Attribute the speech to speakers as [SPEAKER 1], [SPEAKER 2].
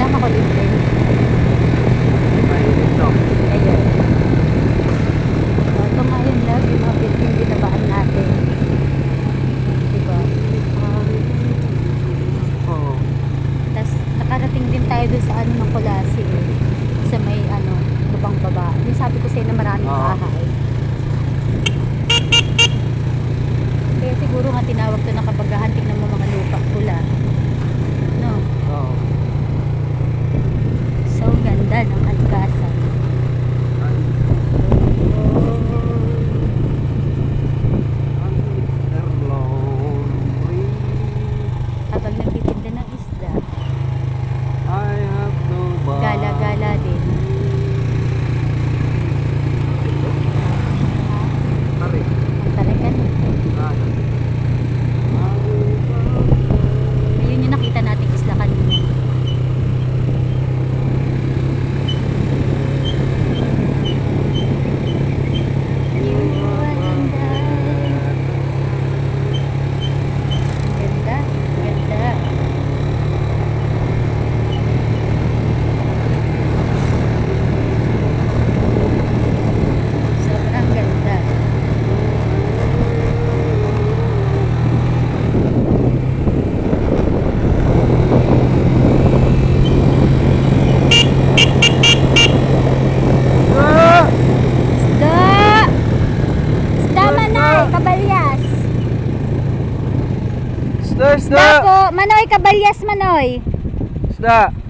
[SPEAKER 1] lang makulit din.
[SPEAKER 2] Mainit to.
[SPEAKER 1] Ayun. So, ito ngayon lang yung mga yung binabaan natin. Diba?
[SPEAKER 2] Oo.
[SPEAKER 1] Tapos nakarating din tayo dun sa ano ng Kulasi eh. Sa may ano, lubang baba. Yung sabi ko sa'yo na maraming bahay. Kaya siguro nga tinawag to na kapag hahanting ng mga lupa pula. No?
[SPEAKER 2] Oo.
[SPEAKER 1] So ganda ng Algasan. Habang nagtitinda ng isda,
[SPEAKER 2] I have no bar.
[SPEAKER 1] gala-gala din.
[SPEAKER 2] Tari.
[SPEAKER 1] Ang talagan. Ayun yung nakita nating isla kanina. Ganda, ganda. Sobrang ganda. Isda! Isda Manoy, Kabalyas.
[SPEAKER 2] Isda,
[SPEAKER 1] Isda po, Manoy, Kabalyas, Manoy.
[SPEAKER 2] Isda.